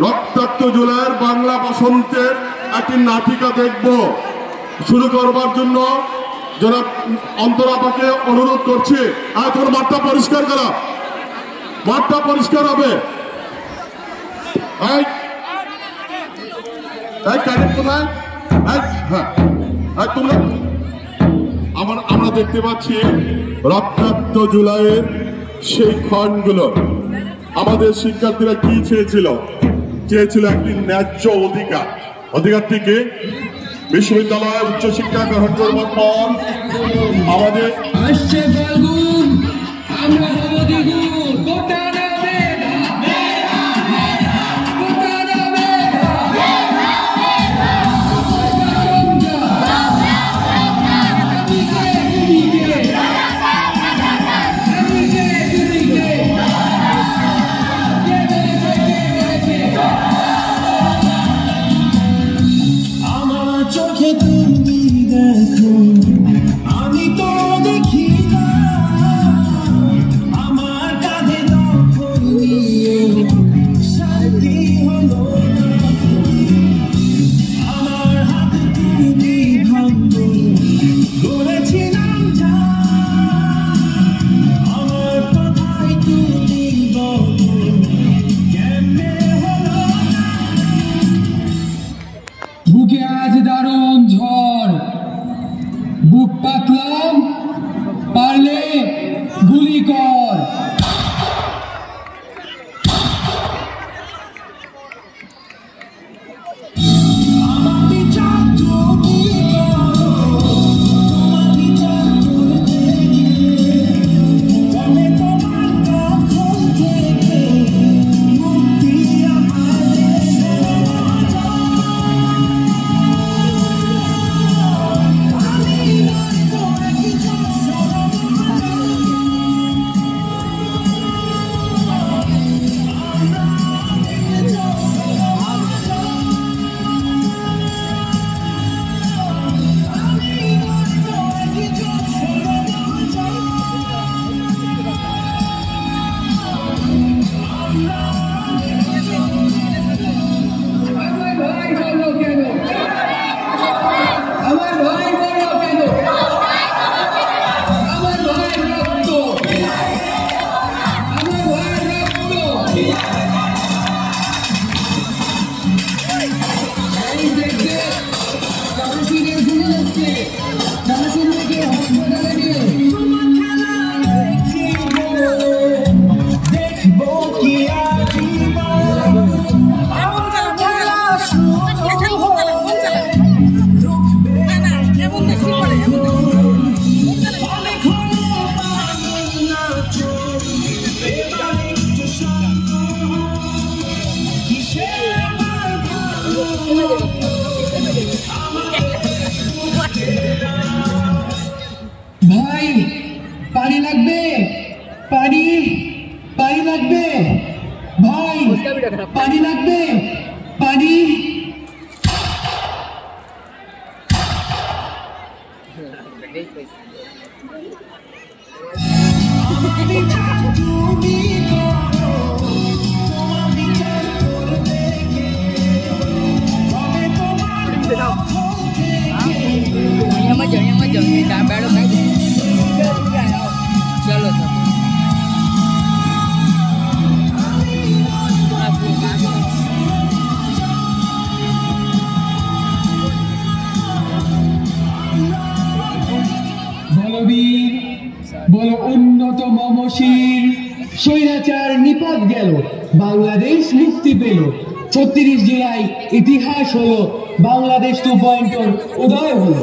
রক্তাক্ত জুলাইয়ের বাংলা বসন্তের একটি নাটিকা দেখব। শুরু করবার জন্য জনাব অন্তরাপাকে অনুরোধ করছি, এখন মাঠটা পরিষ্কার করা, মাঠটা পরিষ্কার হবে। আমরা দেখতে পাচ্ছি রক্তাক্ত জুলাইয়ের সেই ক্ষণগুলো। আমাদের শিক্ষার্থীরা কি চেয়েছিল? চেয়েছিল একটি ন্যায্য অধিকার। অধিকারটিকে বিশ্ববিদ্যালয়ে উচ্চশিক্ষা গ্রহণ করবার পর আমাদের বুকে আজ দারুণ ঝড়, বুক পাতলাম পারলে গুলি কর। ভাই পানি লাগবে, পানি পানি লাগবে ভাই, পানি লাগবে, পানি। yang maju jangan baru kan chalo sir Balbir বলো উন্নত মমশীর স্বৈরাচার নিপাত গেল, বাংলাদেশ মুক্তি পেল। ৩৬ জুলাই ইতিহাস হলো, বাংলাদেশ 2.0 উদয় হলো।